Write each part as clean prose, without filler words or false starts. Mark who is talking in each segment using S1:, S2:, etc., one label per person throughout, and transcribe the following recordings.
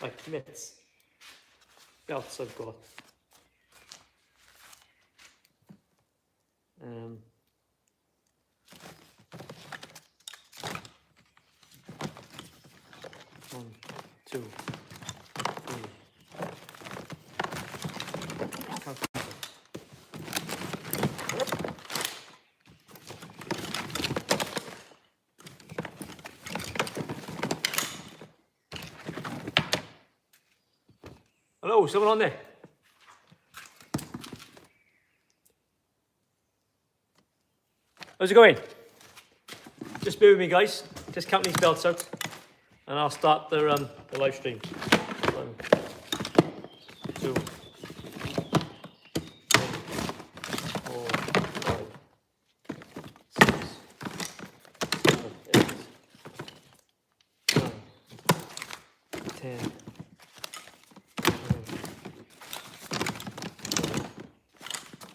S1: like mitts, belts I've got. One, two, three. Hello, someone on there? How's it going? Just bear with me, guys. Just count these belts out, and I'll start the live stream. 1, 2, 3, 4, 5, 6, 7, 8, 9, 10.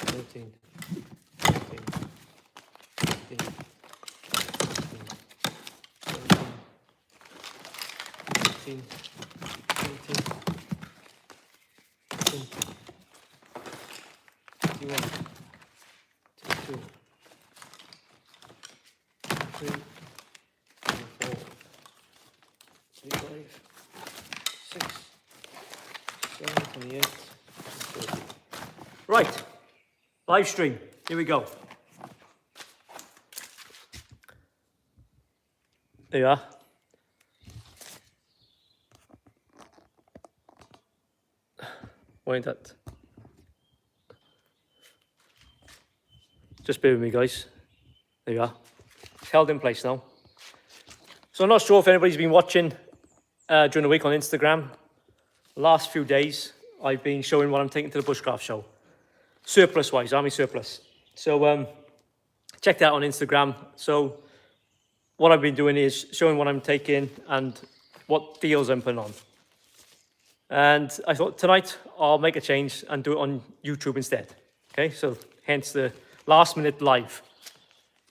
S1: 13, 14, 15, 16, 17, 18, 19, 21, 22, 23, 24, 25, 26, 27, 28, 30. Right. Live stream, here we go. There you are. Why ain't that? Just bear with me, guys. There you are. It's held in place now. So I'm not sure if anybody's been watching during the week on Instagram. The last few days, I've been showing what I'm taking to the Bushcraft show. Surplus wise, army surplus. So check that out on Instagram. So what I've been doing is showing what I'm taking and what deals I'm putting on. And I thought tonight I'll make a change and do it on YouTube instead. Okay, so hence the last minute live.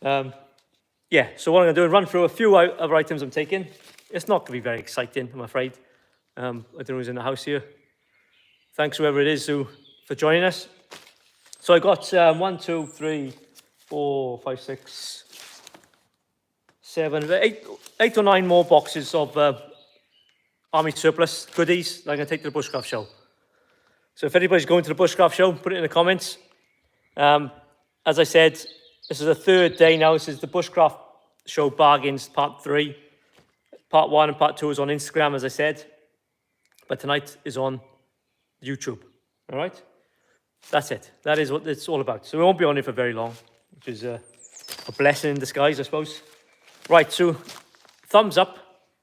S1: Yeah, so what I'm gonna do is run through a few other items I'm taking. It's not gonna be very exciting, I'm afraid. I don't know who's in the house here. Thanks whoever it is for joining us. So I got 1, 2, 3, 4, 5, 6, 7, 8 or 9 more boxes of army surplus goodies that I'm going to take to the Bushcraft show. So if anybody's going to the Bushcraft show, put it in the comments. As I said, this is the 3rd day now. This is the Bushcraft show bargains part 3. Part 1 and part 2 is on Instagram, as I said. But tonight is on YouTube. All right? That's it. That is what it's all about. So we won't be on here for very long, which is a blessing in disguise, I suppose. Right, so thumbs up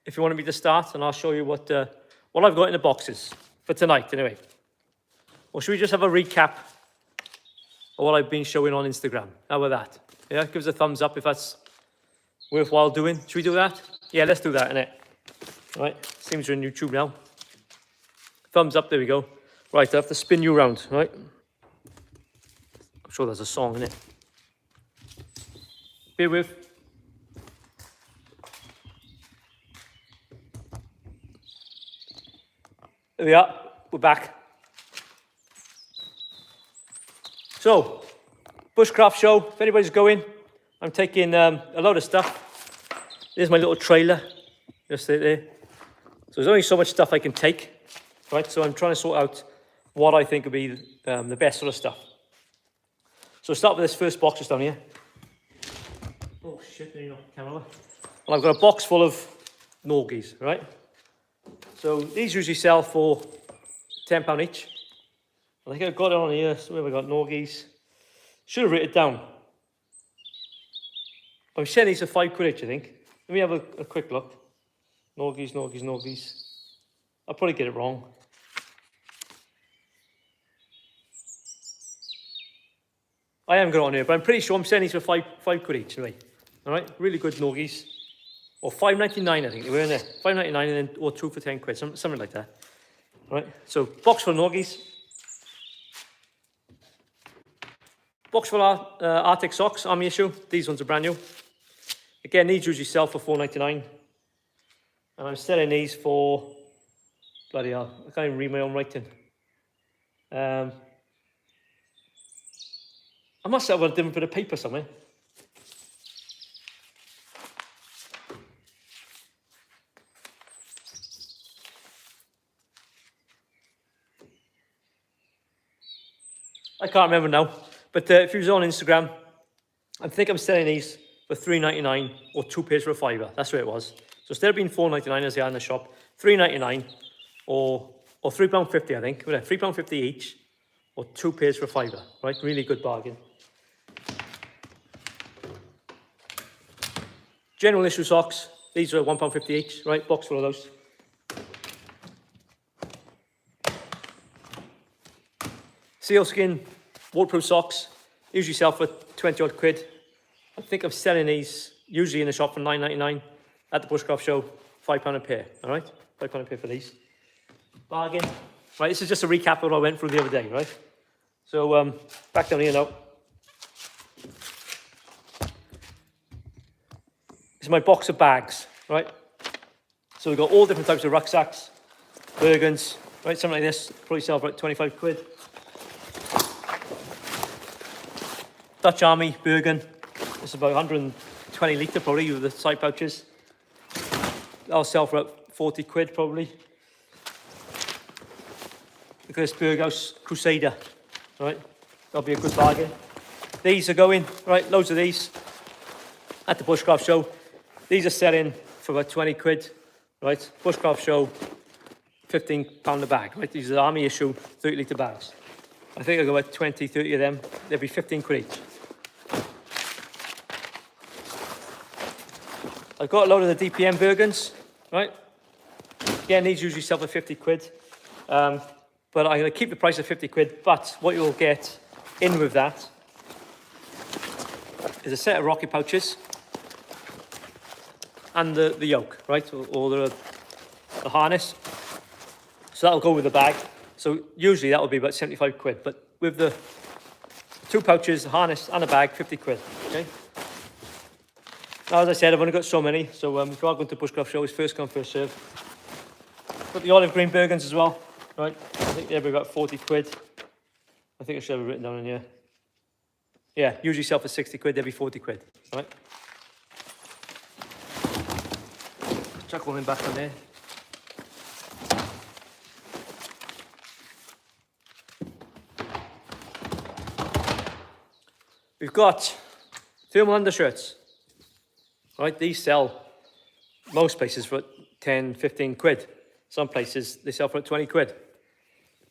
S1: if you wanted me to start, and I'll show you what I've got in the boxes for tonight, anyway. Or should we just have a recap of what I've been showing on Instagram? How about that? Yeah, give us a thumbs up if that's worthwhile doing. Should we do that? Yeah, let's do that, innit? Right, seems you're on YouTube now. Thumbs up, there we go. Right, I have to spin you around, right? I'm sure there's a song in it. Bear with. There we are, we're back. So, Bushcraft show, if anybody's going, I'm taking a load of stuff. There's my little trailer, just there. So there's only so much stuff I can take, right? So I'm trying to sort out what I think would be the best sort of stuff. So start with this first box just down here. Oh shit, there you go, camera. Well, I've got a box full of Norgies, right? So these usually sell for £10 each. I think I've got it on here, so where have I got Norgies? Should have written it down. I'm selling these for £5 each, I think. Let me have a quick look. Norgies, Norgies, Norgies. I'll probably get it wrong. I haven't got it on here, but I'm pretty sure I'm selling these for £5 each anyway. All right, really good Norgies. Or $5.99, I think they were in there. $5.99 and then or 2 for £10, something like that. All right, so box full of Norgies. Box full of Arctic socks, army issue. These ones are brand new. Again, these usually sell for $4.99. And I'm selling these for Bloody hell, I can't even read my own writing. I must have a different bit of paper somewhere. I can't remember now, but if you was on Instagram, I think I'm selling these for $3.99 or 2 pairs for a £5. That's where it was. So instead of being $4.99 as they are in the shop, $3.99 or £3.50, I think. £3.50 each or 2 pairs for a £5. Right, really good bargain. General issue socks. These are £1.50 each. Right, box full of those. Sealskin waterproof socks. Usually sell for 20 odd quid. I think I'm selling these usually in the shop for $9.99. At the Bushcraft show, £5 a pair. All right, £5 a pair for these. Bargain. Right, this is just a recap of what I went through the other day. Right. So back down here now. This is my box of bags. Right. So we've got all different types of rucksacks, Bergens. Right, something like this probably sell for about 25 quid. Dutch Army Bergen. This is about 120 litre probably with the side pouches. I'll sell for about 40 quid probably. Look at this Berghaus Crusader. Right, that'll be a good bargain. These are going, right, loads of these at the Bushcraft show. These are selling for about 20 quid. Right, Bushcraft show, £15 a bag. Right, these are the army issue 30 litre bags. I think I got about 20, 30 of them. They'll be 15 quid each. I've got a load of the DPM Bergens, right? Again, these usually sell for 50 quid. But I'm going to keep the price of 50 quid. But what you'll get in with that is a set of rocket pouches and the yoke, right? Or the harness. So that'll go with the bag. So usually that will be about 75 quid. But with the 2 pouches, a harness and a bag, 50 quid, okay? Now, as I said, I've only got so many, so if you are going to Bushcraft show, it's first come, first serve. Got the olive green Bergens as well, right? I think they'll be about 40 quid. I think I should have it written down in here. Yeah, usually sell for 60 quid, they'll be 40 quid, right? Chuck all in back on there. We've got thermal undershirts. Right, these sell most places for 10, 15 quid. Some places they sell for 20 quid.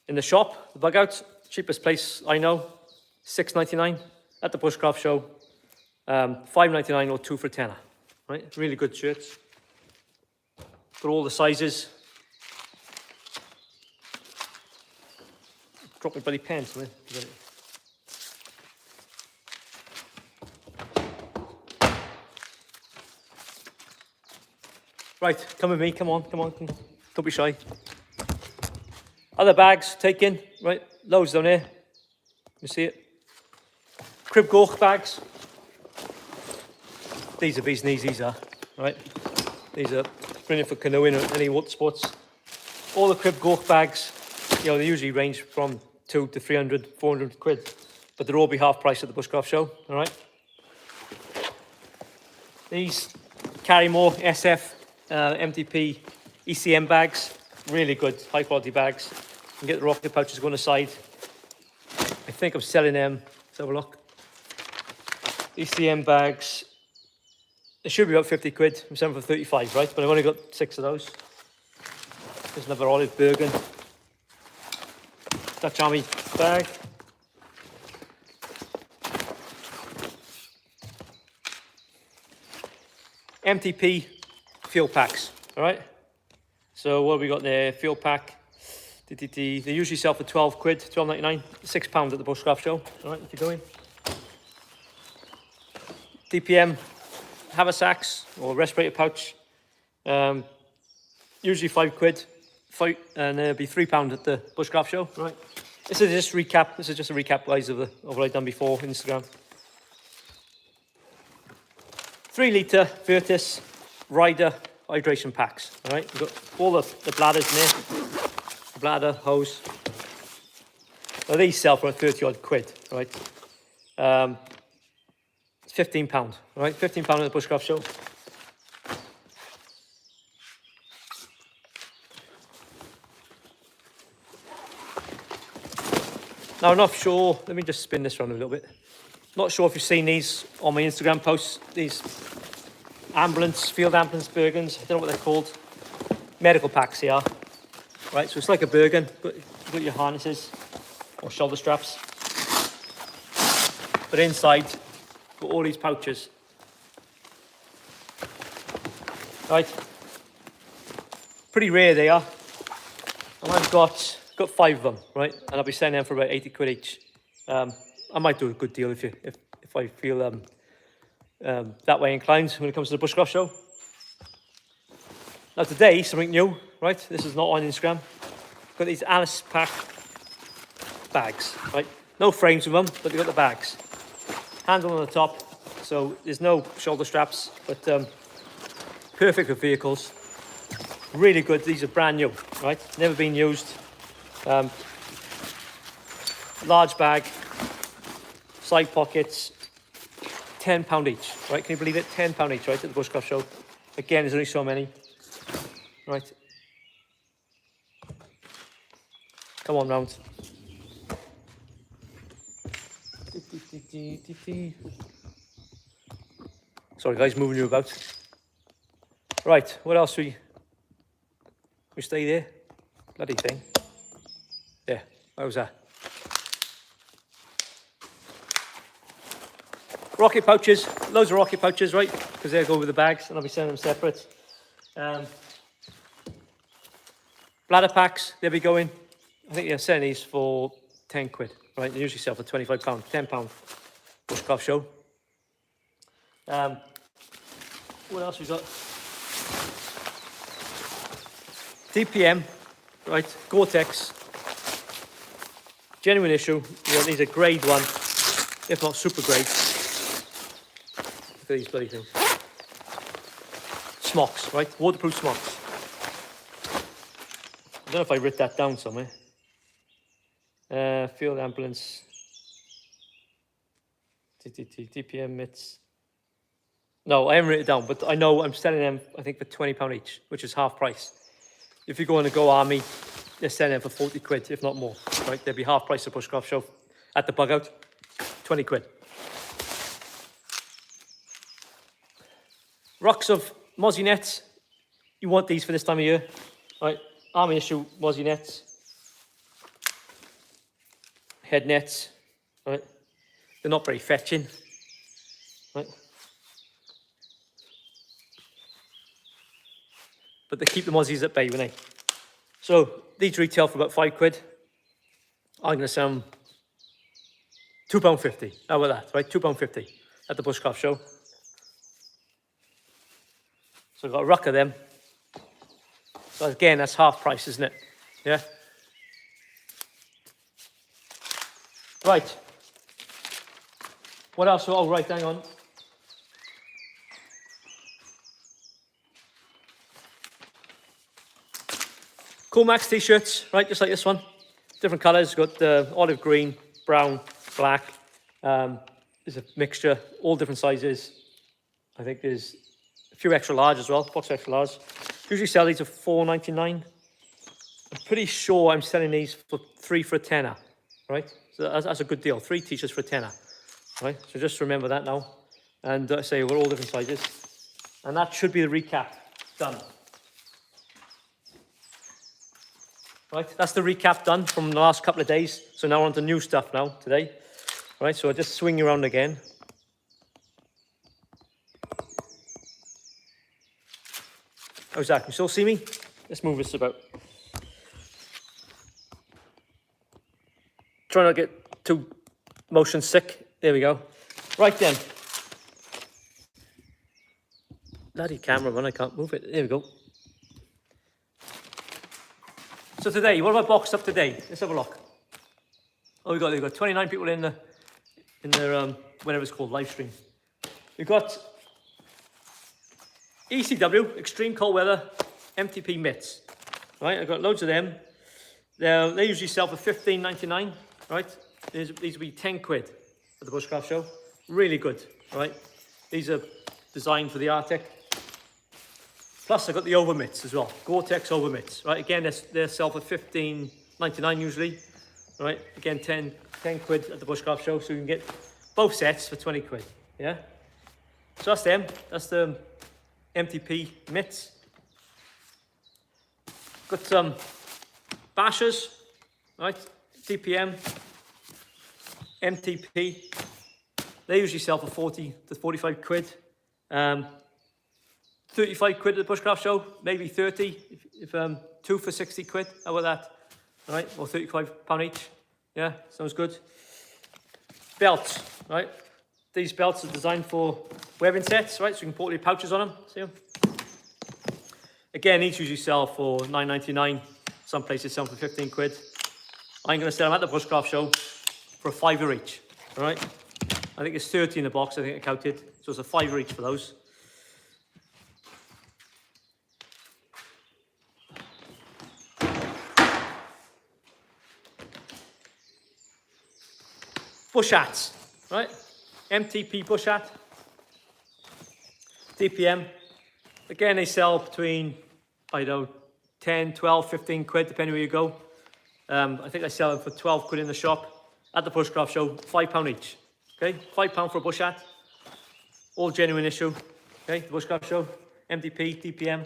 S1: In the shop, the bug out, cheapest place I know, $6.99 at the Bushcraft show, $5.99 or 2 for a tenner. Right, really good shirts. For all the sizes. Drop my bloody pants, man. Right, come with me, come on, don't be shy. Other bags taken, right, loads down here. You see it? Crib gork bags. These are bees knees, these are, right? These are brilliant for canoeing or any water sports. All the crib gork bags, you know, they usually range from 200 to 300, 400 quid, but they'll all be half price at the Bushcraft show, all right? These carry more SF. MTP ECM bags, really good, high quality bags. You can get the rocket pouches going aside. I think I'm selling them. Let's have a look. ECM bags, they should be about 50 quid. I'm selling for 35, right? But I've only got 6 of those. There's another olive Bergen. Dutch Army bag. MTP fuel packs, all right? So what have we got there? Fuel pack. They usually sell for 12 quid, £12.99, £6 at the Bushcraft show. All right, keep going. DPM haversacks or respirator pouch. Usually 5 quid, and it'll be £3 at the Bushcraft show. Right. This is just recap. This is just a recap, guys, of what I've done before on Instagram. 3 litre Virtus Rider hydration packs. All right, we've got all the bladders in there. bladder, hose. Now these sell for 30 odd quid, right? It's £15, right? £15 at the Bushcraft show. Now I'm not sure, let me just spin this around a little bit. Not sure if you've seen these on my Instagram posts, these ambulance, field ambulance Bergens, I don't know what they're called. Medical packs here, right? So it's like a Bergen, but you've got your harnesses or shoulder straps. But inside, got all these pouches. Right? Pretty rare they are. And I've got 5 of them, right? And I'll be selling them for about 80 quid each. I might do a good deal if I feel that way inclined when it comes to the Bushcraft show. Now today, something new, right? This is not on Instagram. Got these Alice pack bags, right? No frames with them, but they've got the bags. Handle on the top, so there's no shoulder straps, but perfect for vehicles. Really good. These are brand new, right? Never been used. Large bag, side pockets, £10 each, right? Can you believe it? £10 each, right, at the Bushcraft show. Again, there's only so many, right? Come on round. Sorry guys, moving you about. Right, what else we stay there? Bloody thing. Yeah, what was that? Rocket pouches, loads of rocket pouches, right? Because they go with the bags, and I'll be selling them separate. Bladder packs, they'll be going. I think they're selling these for 10 quid, right? They usually sell for £25, £10 Bushcraft show. What else we got? DPM, right? Gore-Tex. Genuine issue. You want these are grade 1, if not super grade. Look at these bloody things. Smocks, right? Waterproof smocks. I don't know if I wrote that down somewhere. Field ambulance. DPM mitts. No, I haven't written it down, but I know I'm selling them, I think, for £20 each, which is half price. If you go on the Go Army, they're selling them for 40 quid, if not more, right? They'll be half price at Bushcraft show. At the bug out, 20 quid. Rocks of mozzie nets. You want these for this time of year, right? Army issue mozzie nets. Head nets, right? They're not very fetching, right? But they keep the mozzies at bay, won't they? So these retail for about 5 quid. I'm going to sell them £2.50. How about that, right? £2.50 at the Bushcraft show. So I've got a ruck of them. So again, that's half price, isn't it? Yeah. Right. What else? Oh, right, hang on. Cool Max t-shirts, right, just like this one. Different colours, got olive green, brown, black. There's a mixture, all different sizes. I think there's a few extra large as well, box extra large. Usually sell these for £4.99. I'm pretty sure I'm selling these for 3 for a tenner, right? So that's a good deal, 3 t-shirts for a tenner, right? So just remember that now. And say we're all different sizes. And that should be the recap done. Right, that's the recap done from the last couple of days. So now we're on to new stuff now, today. Right, so I'll just swing you around again. How's that? Can you still see me? Let's move this about. Try not to get too motion sick. There we go. Right then. Bloody camera, man, I can't move it. There we go. So today, what have I boxed up today? Let's have a look. Oh, we've got 29 people in their whatever it's called, live stream. We've got ECW, Extreme Cold Weather, MTP mitts. Right, I've got loads of them. They usually sell for $15.99, right? These will be 10 quid at the Bushcraft show. Really good, right? These are designed for the Arctic. Plus, I've got the over mitts as well. Gore-Tex over mitts, right? Again, they sell for $15.99 usually, right? Again, 10 quid at the Bushcraft show, so you can get both sets for 20 quid, yeah? So that's them. That's the MTP mitts. Got some bashers, right? DPM, MTP. They usually sell for 40 to 45 quid. 35 quid at the Bushcraft show, maybe 30, if two for 60 quid. How about that? All right, or £35 each. Yeah, sounds good. Belts, right? These belts are designed for webbing sets, right? So you can put all your pouches on them. See them? Again, these usually sell for $9.99. Some places sell for 15 quid. I'm going to sell them at the Bushcraft show for a £5 each. All right? I think it's 30 in the box. I think I counted. So it's a £5 each for those. Bush hats, right? MTP bush hat. DPM. Again, they sell between, I don't know, 10, 12, 15 quid, depending where you go. I think I sell them for 12 quid in the shop. At the Bushcraft show, £5 each. Okay, £5 for a bush hat. All genuine issue. Okay, the Bushcraft show, MTP, DPM.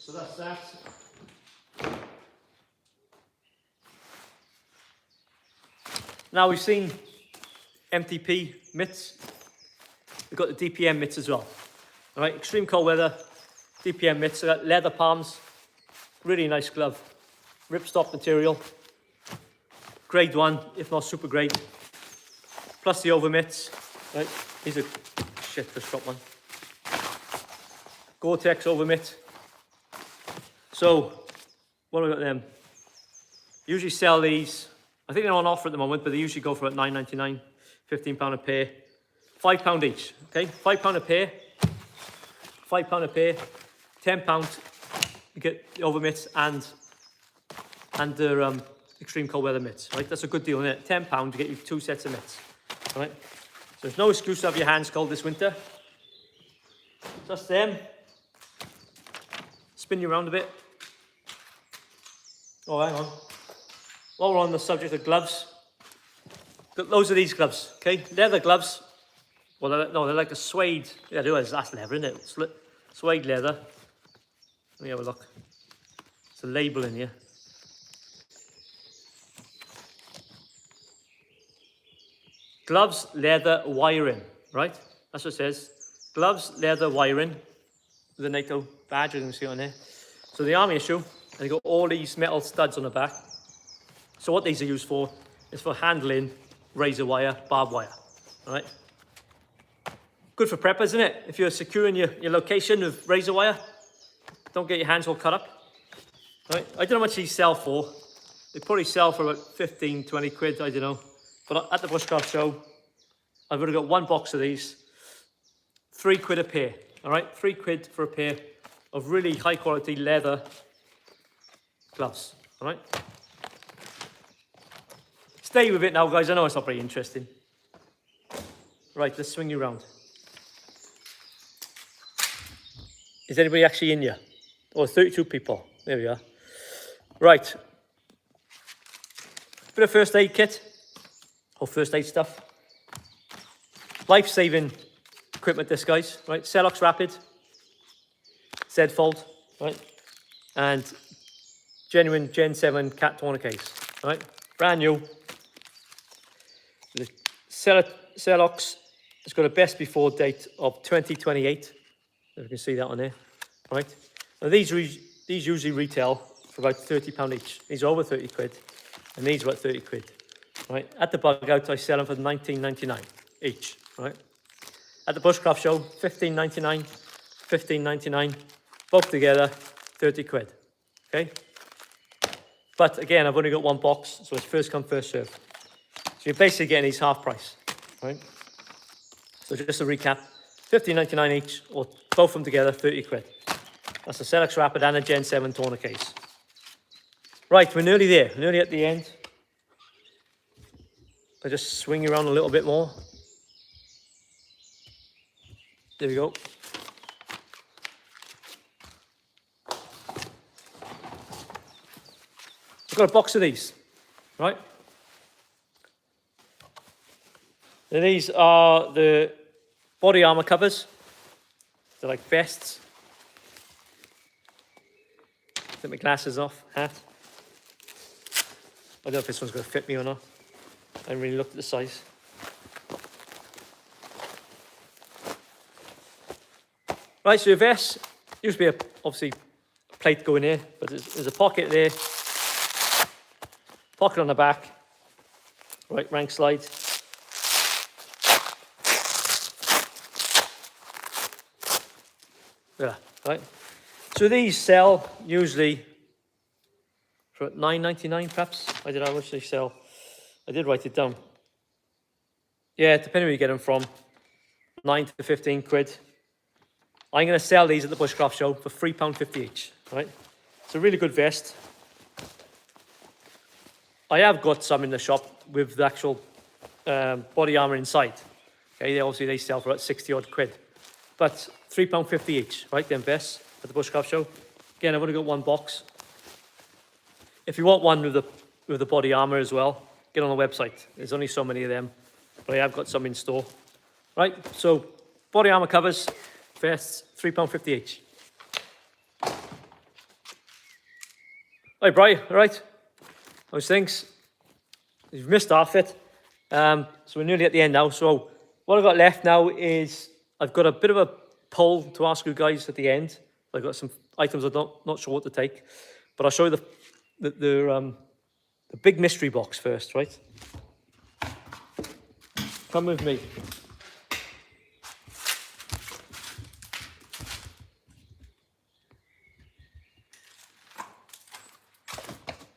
S1: So that's that. Now we've seen MTP mitts. We've got the DPM mitts as well. All right, extreme cold weather, DPM mitts. So got leather palms, really nice glove, ripstop material, grade 1, if not super grade. Plus the over mitts. Right, these are shit. Just drop one. Gore-Tex over mitt. So what have we got them? Usually sell these. I think they're on offer at the moment, but they usually go for about £9.99, £15 a pair, £5 each. Okay, £5 a pair, £5 a pair, £10. You get the over mitts and the extreme cold weather mitts. Right, that's a good deal, isn't it? £10 to get you 2 sets of mitts. All right, so there's no excuse to have your hands cold this winter. Just them. Spin you around a bit. Oh, hang on. While we're on the subject of gloves, got loads of these gloves, okay? Leather gloves. Well, they're like a suede. Yeah, that's leather, isn't it? Suede leather. Let me have a look. It's a label in here. Gloves, leather, wiring, right? That's what it says. Gloves, leather, wiring. With a NATO badge, you can see on there. So the army issue, and they got all these metal studs on the back. So what these are used for is for handling razor wire, barbed wire, all right? Good for preppers, isn't it? If you're securing your location with razor wire, don't get your hands all cut up, right? I don't know how much these sell for. They probably sell for about 15, 20 quid, I don't know. But at the Bushcraft show, I've already got 1 box of these, 3 quid a pair, all right? 3 quid for a pair of really high quality leather gloves, all right? Stay with it now, guys. I know it's not very interesting. Right, let's swing you around. Is anybody actually in here? Oh, 32 people. There we are. Right. Bit of first aid kit. Or first aid stuff. Life-saving equipment, this, guys. Right, Celox Rapid. Z-Fold. Right. And genuine Gen 7 cat tourniquet case. Right. Brand new. The Celox has got a best before date of 2028. If you can see that on there, right? Now these usually retail for about £30 each. These are over 30 quid, and these are about 30 quid, right? At the bug out, I sell them for $19.99 each, right? At the Bushcraft show, $15.99, $15.99, both together, 30 quid, okay? But again, I've only got 1 box, so it's first come, first serve. So you're basically getting these half price, right? So just to recap, $15.99 each, or both of them together, 30 quid. That's a Celex Rapid and a Gen 7 toner case. Right, we're nearly there, nearly at the end. I just swing you around a little bit more. There we go. I've got a box of these, right? Now these are the body armor covers. They're like vests. Take my glasses off, hat. I don't know if this one's going to fit me or not. I haven't really looked at the size. Right, so your vest used to be obviously a plate going here, but there's a pocket there, pocket on the back, right, rank slide. Yeah, right. So these sell usually for $9.99 perhaps. I don't know how much they sell. I did write it down. Yeah, depending where you get them from, 9 to 15 quid. I'm going to sell these at the Bushcraft show for £3.50 each, right? It's a really good vest. I have got some in the shop with the actual body armor inside. Okay, obviously they sell for about 60 odd quid. But £3.50 each, right, them vests at the Bushcraft show. Again, I've only got one box. If you want one with the body armor as well, get on the website. There's only so many of them, but I have got some in store. Right, so body armor covers, vests, £3.50 each. Hi, Bri, all right? Those things. You've missed half it. So we're nearly at the end now. So what I've got left now is I've got a bit of a poll to ask you guys at the end. I've got some items I'm not sure what to take, but I'll show you the big mystery box first, right? Come with me.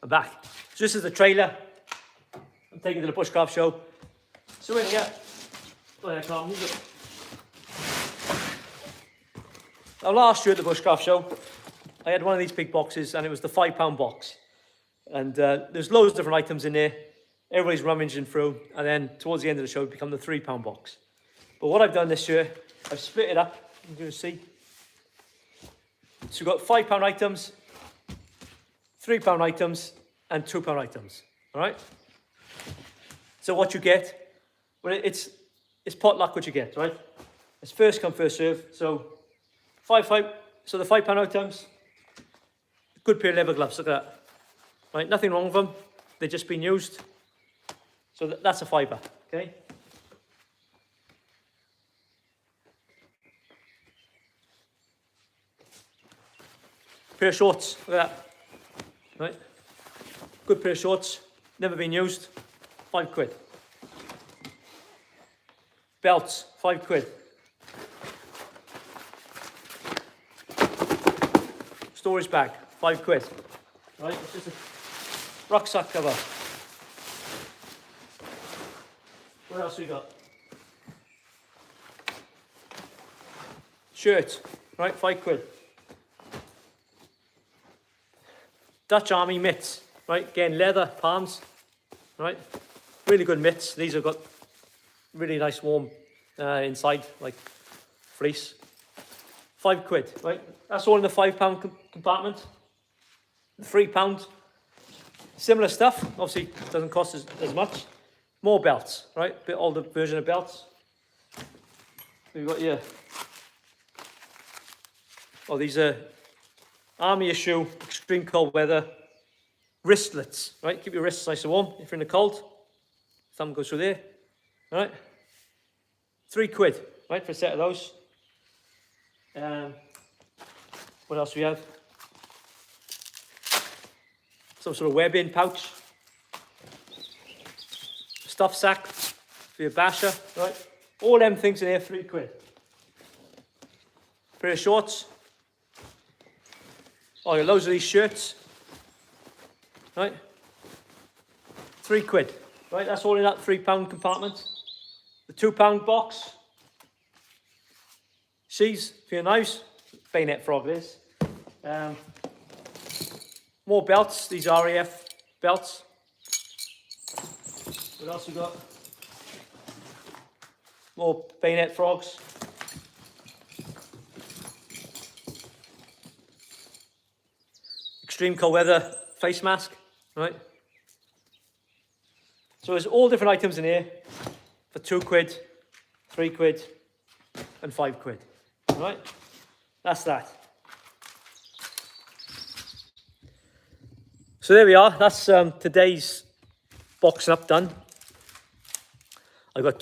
S1: I'm back. So this is the trailer I'm taking to the Bushcraft show. So in here, I can't move it. Now last year at the Bushcraft show, I had one of these big boxes and it was the £5 box. And there's loads of different items in there. Everybody's rummaging through. And then towards the end of the show, it become the £3 box. But what I've done this year, I've split it up. You can see. So we've got £5 items, £3 items, and £2 items. All right? So what you get, well, it's potluck what you get, right? It's first come, first serve. So so the £5 items, good pair of leather gloves, look at that. Right, nothing wrong with them. They've just been used. So that's a £5, okay? Pair of shorts, look at that. Right, good pair of shorts, never been used, £5. Belts, £5. Storage bag, £5. Right, it's just a rucksack cover. What else we got? Shirt, right, £5. Dutch Army mitts, right, again, leather, palms, right, really good mitts. These have got really nice warm inside, like fleece. £5, right, that's all in the £5 compartment. The £3, similar stuff, obviously doesn't cost as much. More belts, right, bit older version of belts. We've got here, oh, these are army issue, extreme cold weather, wristlets, right, keep your wrists nice and warm if you're in the cold. Thumb goes through there, all right. £3, right, for a set of those. What else we have? Some sort of webbing pouch. Stuff sack for your basher, right? All them things in here, £3. Pair of shorts. Oh, yeah, loads of these shirts. Right? £3, right? That's all in that £3 compartment. The £2 box. Sheaves for your knives. Bayonet frog this. More belts, these RAF belts. What else we got? More bayonet frogs. Extreme cold weather face mask, right? So there's all different items in here for £2, £3, and £5, right? That's that. So there we are, that's today's boxing up done. I got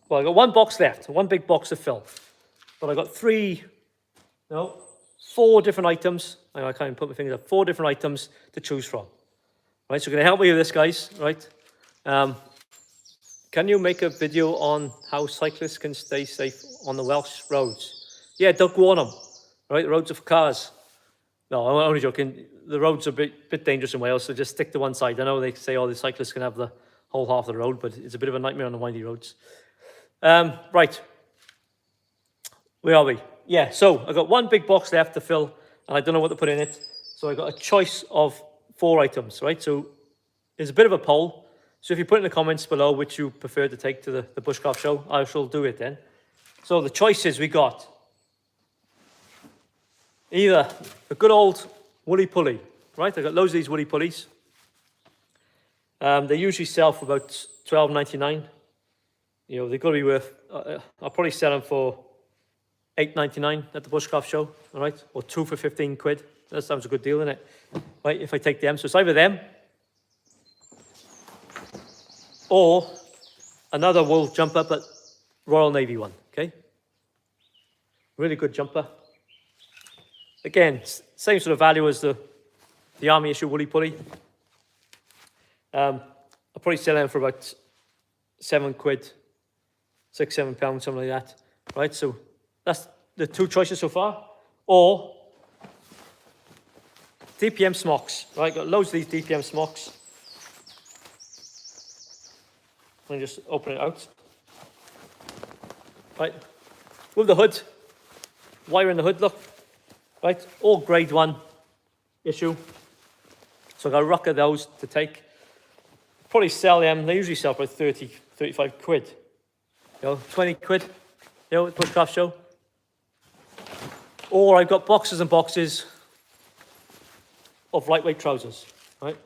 S1: one box left, one big box to fill. But I got four different items. I can't even put my fingers up. 4 different items to choose from. Right, so you're gonna help me with this, guys, right? Can you make a video on how cyclists can stay safe on the Welsh roads? Yeah, don't go on them, right? The roads are for cars. No, I'm only joking. The roads are a bit dangerous in Wales, so just stick to one side. I know they say, oh, the cyclists can have the whole half of the road, but it's a bit of a nightmare on the windy roads. Right. Where are we? Yeah, so I've got one big box left to fill, and I don't know what to put in it. So I got a choice of 4 items, right? So there's a bit of a poll. So if you put in the comments below which you prefer to take to the Bushcraft show, I shall do it then. So the choices we got. Either a good old woolly pulley, right? I got loads of these woolly pulleys. They usually sell for about $12.99. You know, they've got to be worth, I'll probably sell them for $8.99 at the Bushcraft show, all right? Or 2 for £15. That sounds a good deal, isn't it? Right, if I take them. So it's either them or another wool jumper, but Royal Navy one, okay? Really good jumper. Again, same sort of value as the Army issue woolly pulley. I'll probably sell them for about £7, £6, £7, something like that. Right, so that's the 2 choices so far. Or DPM smocks, right? Got loads of these DPM smocks. Let me just open it out. Right, with the hood, wire in the hood, look. Right, all grade 1 issue. So I got a ruck of those to take. Probably sell them, they usually sell for 30, 35 quid. You know, 20 quid, you know, at Bushcraft show. Or I've got boxes and boxes of lightweight trousers, right?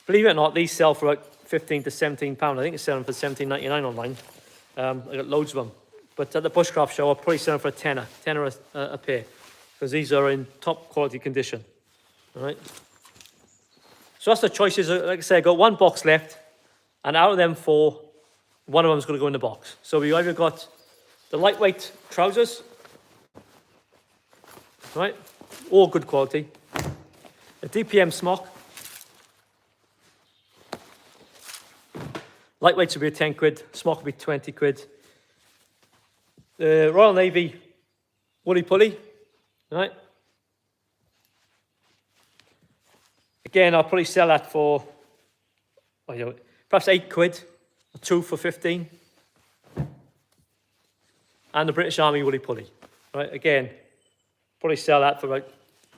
S1: Believe it or not, these sell for about £15 to £17. I think it's selling for £17.99 online. I got loads of them. But at the Bushcraft show, I'll probably sell them for a tenner a pair, because these are in top quality condition, all right? So that's the choices. Like I say, I got one box left, and out of them 4, one of them is going to go in the box. So we either got the lightweight trousers, right? All good quality. A DPM smock. Lightweights would be a 10 quid, smock would be 20 quid. The Royal Navy woolly pulley, right? Again, I'll probably sell that for, perhaps 8 quid, or 2 for 15. And the British Army woolly pulley, right? Again, probably sell that for about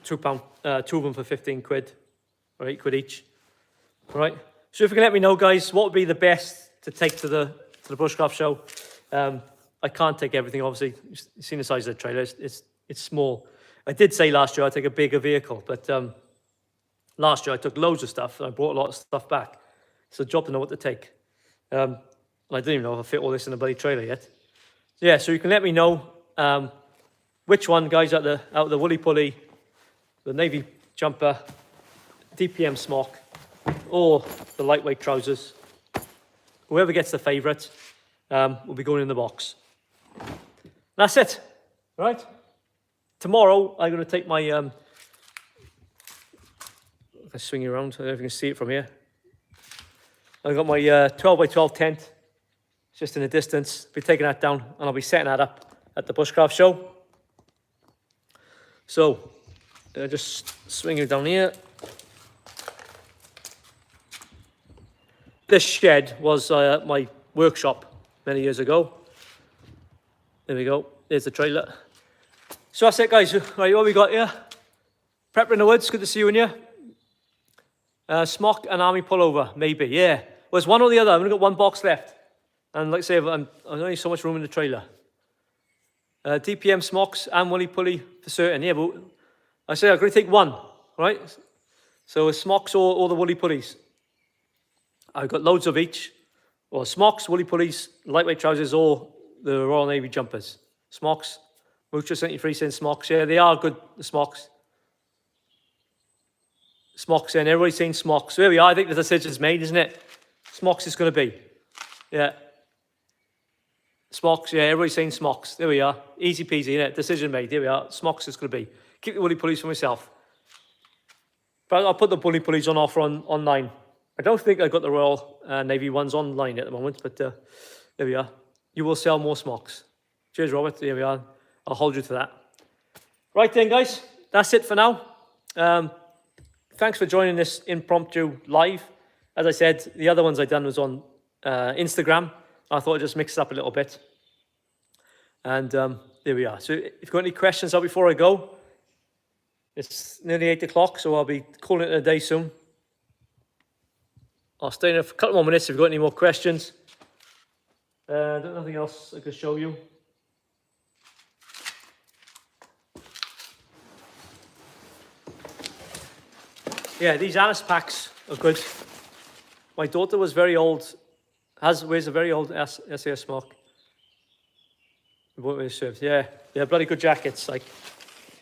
S1: £2, 2 of them for 15 quid, or 8 quid each, all right? So if you can let me know, guys, what would be the best to take to the Bushcraft show? I can't take everything, obviously. You've seen the size of the trailer, it's small. I did say last year I'd take a bigger vehicle, but last year I took loads of stuff and I brought a lot of stuff back. It's a job to know what to take. And I didn't even know if I fit all this in a bloody trailer yet. Yeah, so you can let me know which one, guys, out of the woolly pulley, the navy jumper, DPM smock, or the lightweight trousers. Whoever gets the favourite will be going in the box. That's it, right? Tomorrow I'm going to take my, if I swing you around, I don't know if you can see it from here. I've got my 12 by 12 tent, just in the distance. Be taking that down and I'll be setting that up at the Bushcraft show. So, just swing it down here. This shed was my workshop many years ago. There we go. There's the trailer. So that's it, guys. Right, what we got here? Prepper in the woods. Good to see you in here. Smock and army pullover, maybe. Yeah. Well, it's one or the other. I've only got one box left. And like I say, I've only so much room in the trailer. DPM smocks and woolly pulley for certain. Yeah, but I say I'm going to take one, right? So smocks or the woolly pulleys. I've got loads of each. Well, smocks, woolly pulleys, lightweight trousers, or the Royal Navy jumpers. Smocks, Mucho 73 cent smocks. Yeah, they are good, the smocks. Smocks, and everybody's saying smocks. So there we are. I think the decision's made, isn't it? Smocks is going to be. Yeah. Smocks, yeah, everybody's saying smocks. There we are. Easy peasy, innit? Decision made. There we are. Smocks is going to be. Keep the woolly pulleys for myself. But I'll put the woolly pulleys on offer online. I don't think I got the Royal Navy ones online at the moment, but there we are. You will sell more smocks. Cheers, Robert. There we are. I'll hold you to that. Right then, guys. That's it for now. Thanks for joining this impromptu live. As I said, the other ones I done was on Instagram. I thought I'd just mix it up a little bit. And there we are. So if you've got any questions before I go, it's nearly 8 o'clock, so I'll be calling it a day soon. I'll stay in there for a couple more minutes if you've got any more questions. There's nothing else I could show you. Yeah, these Alice packs are good. My daughter was very old, wears a very old SAS smock. Yeah, they're bloody good jackets. Like,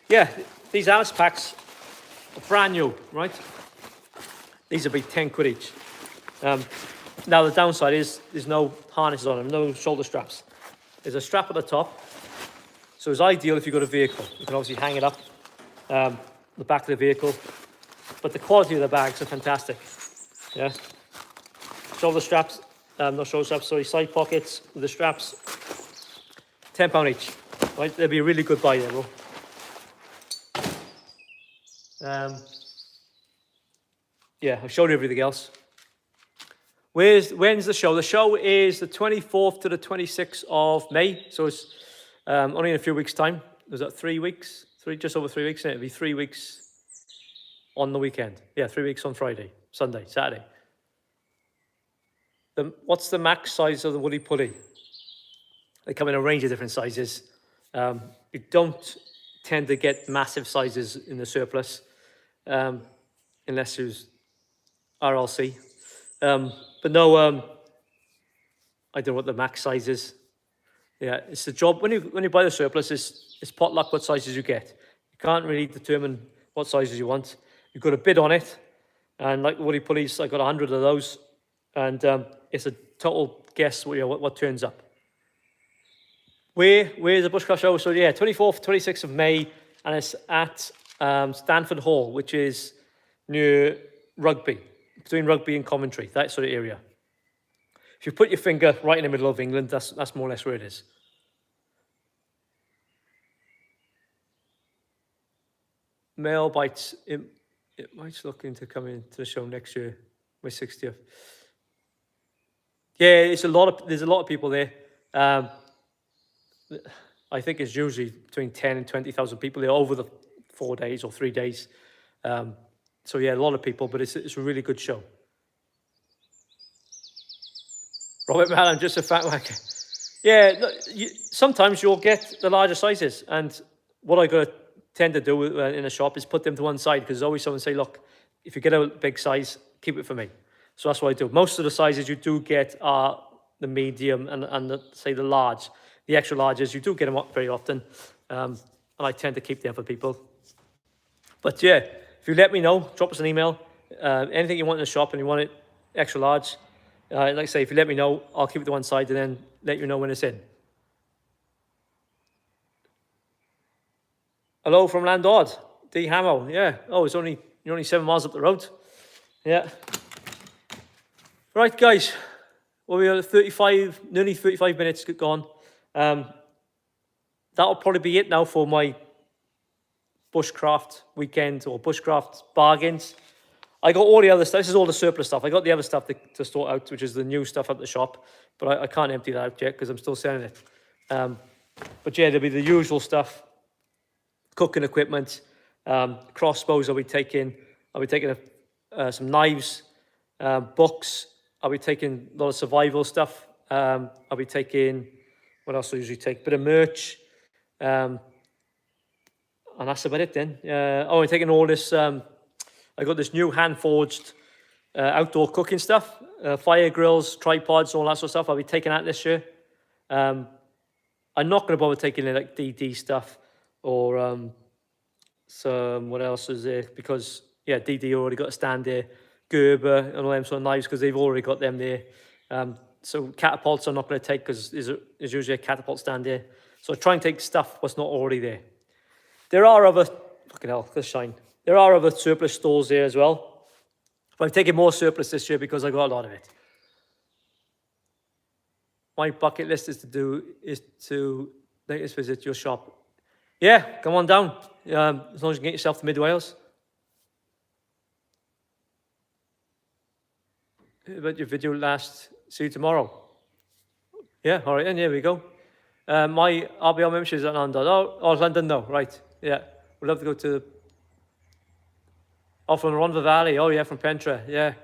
S1: yeah, these Alice packs are brand new, right? These will be 10 quid each. Now the downside is there's no harnesses on them, no shoulder straps. There's a strap at the top, so it's ideal if you've got a vehicle. You can obviously hang it up the back of the vehicle, but the quality of the bags are fantastic. Yeah, shoulder straps, not shoulder straps, sorry, side pockets with the straps. £10 each, right? They'll be a really good buy there, bro. Yeah, I've showed you everything else. When's the show? The show is the 24th to the 26th of May, so it's only in a few weeks' time. Was that 3 weeks? Just over 3 weeks, isn't it? It'll be 3 weeks on the weekend. Yeah, 3 weeks on Friday, Sunday, Saturday. What's the max size of the woolly pulley? They come in a range of different sizes. You don't tend to get massive sizes in the surplus, unless there's RLC. But no, I don't know what the max size is. Yeah, it's the job. When you buy the surplus, it's pot luck what sizes you get. You can't really determine what sizes you want. You've got to bid on it. And like the woolly pulleys, I got 100 of those. And it's a total guess what turns up. Where's the Bushcraft show? So yeah, 24th, 26th of May, and it's at Stanford Hall, which is near Rugby, between Rugby and Coventry, that sort of area. If you put your finger right in the middle of England, that's more or less where it is. Mail bites. It might looking to come into the show next year, my 60th. Yeah, there's a lot of people there. I think it's usually between 10 and 20,000 people there over the 4 days or 3 days. So yeah, a lot of people, but it's a really good show. Robert Mallam, just a fact whacker. Yeah, sometimes you'll get the larger sizes, and what I got to tend to do in a shop is put them to one side, because there's always someone say, look, if you get a big size, keep it for me. So that's what I do. Most of the sizes you do get are the medium and say the large. The extra larges, you do get them up very often, and I tend to keep them for people. But yeah, if you let me know, drop us an email. Anything you want in the shop and you want it extra large, like I say, if you let me know, I'll keep it to one side and then let you know when it's in. Hello from Landord, D Hamo. Yeah. Oh, you're only 7 miles up the road. Yeah. Right, guys. Well, we are nearly 35 minutes gone. That'll probably be it now for my Bushcraft weekend or Bushcraft bargains. I got all the other stuff. This is all the surplus stuff. I got the other stuff to sort out, which is the new stuff at the shop, but I can't empty that out yet because I'm still selling it. But yeah, there'll be the usual stuff cooking equipment, crossbows. I'll be taking some knives, books. I'll be taking a lot of survival stuff. I'll be taking, what else do I usually take? A bit of merch. And that's about it then. I'm taking all this, I got this new hand-forged outdoor cooking stuff, fire grills, tripods, all that sort of stuff. I'll be taking that this year. I'm not going to bother taking any like DD stuff or some, what else is there? Because, yeah, DD already got a stand there. Gerber and all them sort of knives because they've already got them there. So catapults I'm not going to take because there's usually a catapult stand there. So I try and take stuff what's not already there. There are other, fucking hell, let's shine. There are other surplus stores there as well. But I've taken more surplus this year because I got a lot of it. My bucket list is to latest visit your shop. Yeah, come on down. As long as you can get yourself to Mid Wales. About your video last, see you tomorrow. Yeah, all right, and here we go. My RBL membership is at London. Oh, London, no, right. Yeah, we'd love to go to, from Rhondda Valley. Oh, yeah, from Pentra, yeah.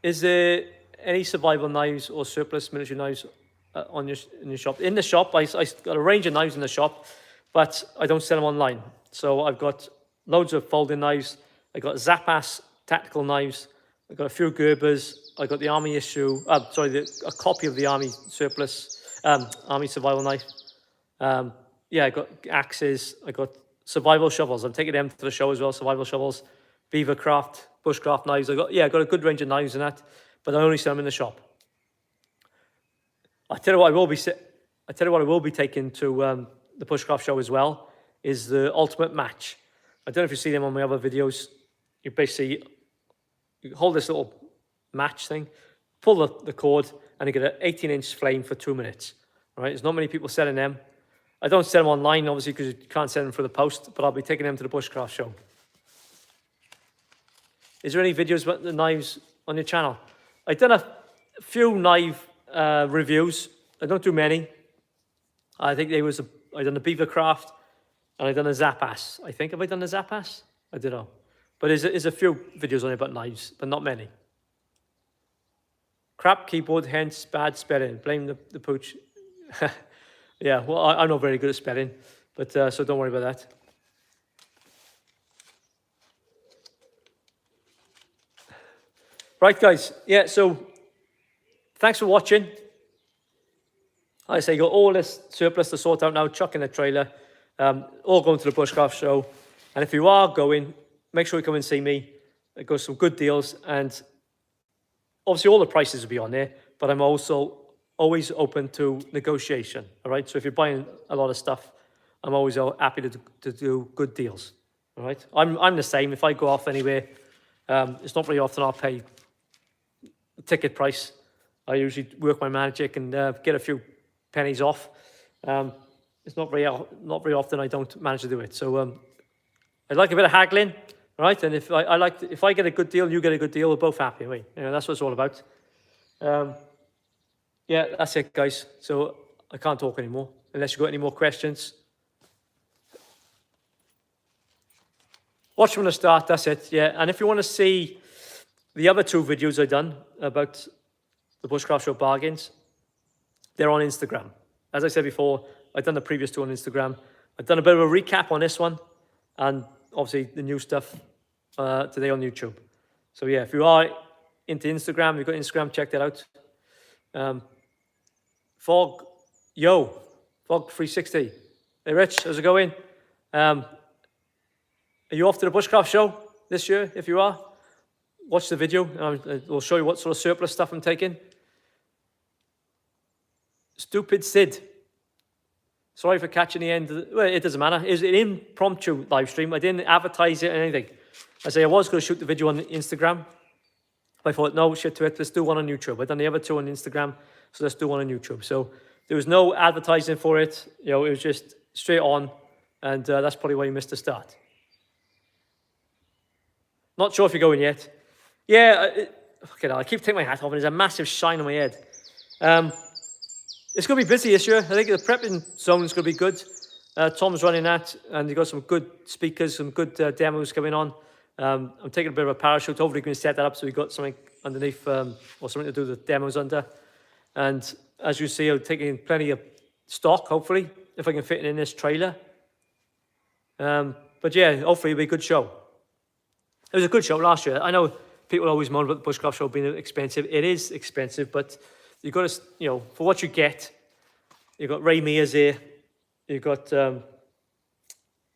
S1: Is there any survival knives or surplus military knives in your shop? In the shop, I got a range of knives in the shop, but I don't sell them online. So I've got loads of folding knives. I got Zappas tactical knives. I got a few Gerbers. I got the Army issue. A copy of the Army surplus, Army survival knife. Yeah, I got axes. I got survival shovels. I'm taking them to the show as well. Survival shovels, Beavercraft, Bushcraft knives. I got a good range of knives in that, but I only sell them in the shop. I tell you what, I will be taking to the Bushcraft show as well is the ultimate match. I don't know if you see them on my other videos. You basically hold this little match thing, pull the cord, and you get an 18-inch flame for 2 minutes. All right, there's not many people selling them. I don't sell them online, obviously, because you can't sell them for the post, but I'll be taking them to the Bushcraft show. Is there any videos about the knives on your channel? I've done a few knife reviews. I don't do many. I think I done a Beavercraft, and I done a Zappas. I think, have I done a Zappas? I don't know. But there's a few videos on it about knives, but not many. Crap keyboard, hence bad spelling. Blame the pooch. Yeah, well, I'm not very good at spelling, but so don't worry about that. Right, guys. Yeah, so thanks for watching. Like I say, you got all this surplus to sort out now, chuck in the trailer, all going to the Bushcraft show. And if you are going, make sure you come and see me. I got some good deals, and obviously all the prices will be on there, but I'm also always open to negotiation, all right? So if you're buying a lot of stuff, I'm always happy to do good deals, all right? I'm the same. If I go off anywhere, it's not very often I'll pay the ticket price. I usually work my magic and get a few pennies off. It's not very often I don't manage to do it. So I like a bit of haggling, right? And if I get a good deal, you get a good deal, we're both happy. Right? You know, that's what it's all about. Yeah, that's it, guys. So I can't talk anymore unless you've got any more questions. Watch from the start, that's it. Yeah, and if you want to see the other 2 videos I've done about the Bushcraft Show bargains, they're on Instagram. As I said before, I've done the previous 2 on Instagram. I've done a bit of a recap on this one, and obviously the new stuff today on YouTube. So yeah, if you are into Instagram, you've got Instagram, check that out. Fog360. Hey Rich, how's it going? Are you off to the Bushcraft show this year? If you are, watch the video. We'll show you what sort of surplus stuff I'm taking. Stupid Sid. Sorry for catching the end. Well, it doesn't matter. It's an impromptu live stream. I didn't advertise it or anything. I was going to shoot the video on Instagram. I thought, no, shit to it. Let's do one on YouTube. I've done the other 2 on Instagram, so let's do one on YouTube. So there was no advertising for it. You know, it was just straight on, and that's probably why you missed the start. Not sure if you're going yet. Yeah, I keep taking my hat off, and there's a massive shine on my head. It's going to be busy this year. I think the prepping zone is going to be good. Tom's running that, and you've got some good speakers, some good demos coming on. I'm taking a bit of a parachute. Hopefully, we can set that up so we've got something underneath or something to do the demos under. And as you see, I'm taking plenty of stock, hopefully, if I can fit it in this trailer. But yeah, hopefully it'll be a good show. It was a good show last year. I know people always moan about the Bushcraft show being expensive. It is expensive, but you've got to, you know, for what you get, you've got Ray Mears here. You've got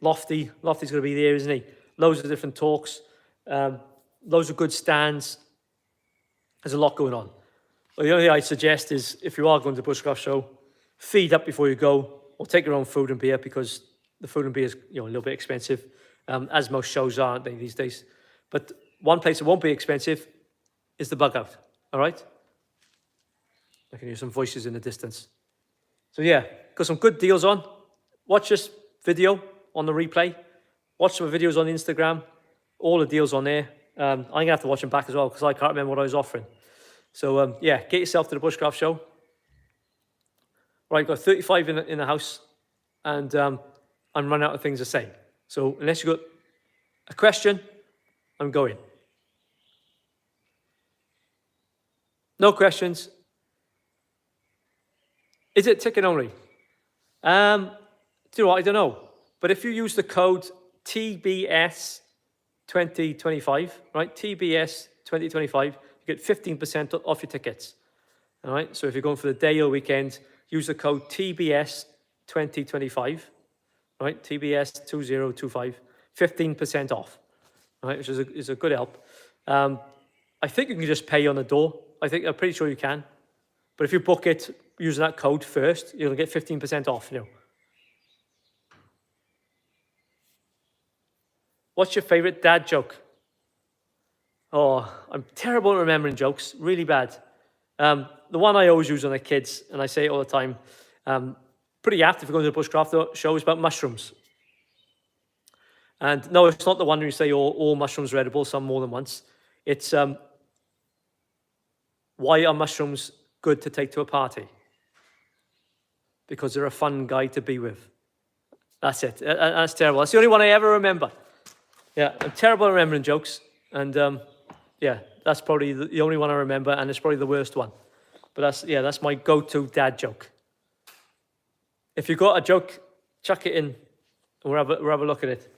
S1: Lofty. Lofty's going to be there, isn't he? Loads of different talks. Loads of good stands. There's a lot going on. Well, the only thing I'd suggest is if you are going to the Bushcraft show, feed up before you go, or take your own food and beer, because the food and beer is, you know, a little bit expensive, as most shows are, aren't they, these days? But one place that won't be expensive is the bug out. All right? I can hear some voices in the distance. So yeah, got some good deals on. Watch this video on the replay. Watch some videos on Instagram. All the deals on there. I'm going to have to watch them back as well because I can't remember what I was offering. So yeah, get yourself to the Bushcraft show. Right, got 35 in the house, and I'm running out of things to say. So unless you've got a question, I'm going. No questions. Is it ticket only? Do you know what? I don't know. But if you use the code TBS2025, right? TBS 2025, you get 15% off your tickets. All right. So if you're going for the day or weekend, use the code TBS2025, right? TBS2025, 15% off, right? Which is a good help. I think you can just pay on the door. I'm pretty sure you can. But if you book it using that code first, you'll get 15% off, you know. What's your favorite dad joke? Oh, I'm terrible at remembering jokes, really bad. The one I always use on the kids, and I say it all the time, pretty apt if you're going to the Bushcraft show, is about mushrooms. And no, it's not the one where you say all mushrooms are edible, some more than once. It's why are mushrooms good to take to a party? Because they're a fun guy to be with. That's it. That's terrible. That's the only one I ever remember. Yeah, I'm terrible at remembering jokes. And yeah, that's probably the only one I remember, and it's probably the worst one. But that's my go-to dad joke. If you've got a joke, chuck it in, and we'll have a look at it.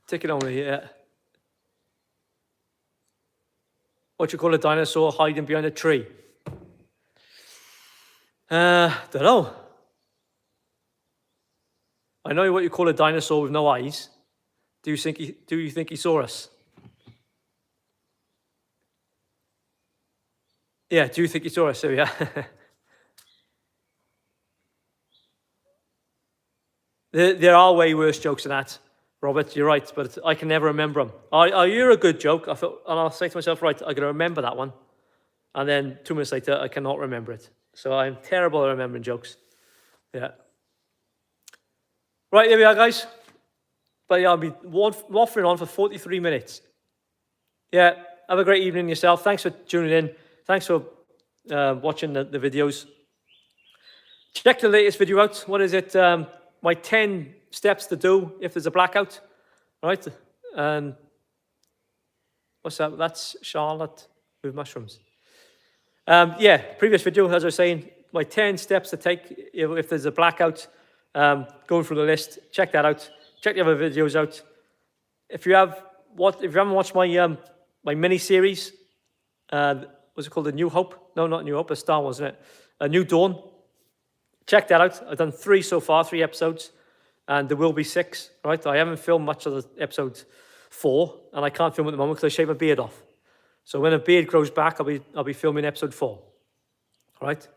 S1: Ticket only, yeah. What you call a dinosaur hiding behind a tree? Don't know. I know what you call a dinosaur with no eyes. Do you think he saw us? Yeah, do you think he saw us? So yeah. There are way worse jokes than that, Robert. You're right, but I can never remember them. You're a good joke. And I'll say to myself, right, I'm going to remember that one. And then 2 minutes later, I cannot remember it. So I'm terrible at remembering jokes. Yeah. Right, there we are, guys. But yeah, I'll be waffling on for 43 minutes. Yeah, have a great evening yourself. Thanks for tuning in. Thanks for watching the videos. Check the latest video out. What is it? My 10 steps to do if there's a blackout. All right. And what's that? That's Charlotte with mushrooms. Yeah, previous video, as I was saying, my 10 steps to take if there's a blackout. Going through the list. Check that out. Check the other videos out. If you haven't watched my my mini series, what's it called? A New Hope? No, not New Hope. A Star Wars, isn't it? A New Dawn. Check that out. I've done 3 so far, 3 episodes, and there will be 6. Right? I haven't filmed much of the episode 4, and I can't film at the moment because I shaved my beard off. So when a beard grows back, I'll be filming episode 4. All right.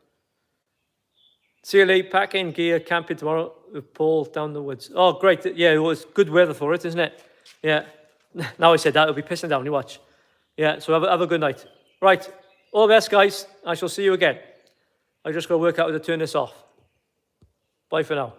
S1: See you later. Pack in gear, camping tomorrow with Paul down the woods. Oh, great. Yeah, it was good weather for it, isn't it? Yeah. Now I said that, it'll be pissing down. You watch. Yeah, so have a good night. Right. All the best, guys. I shall see you again. I just got to work out how to turn this off. Bye for now.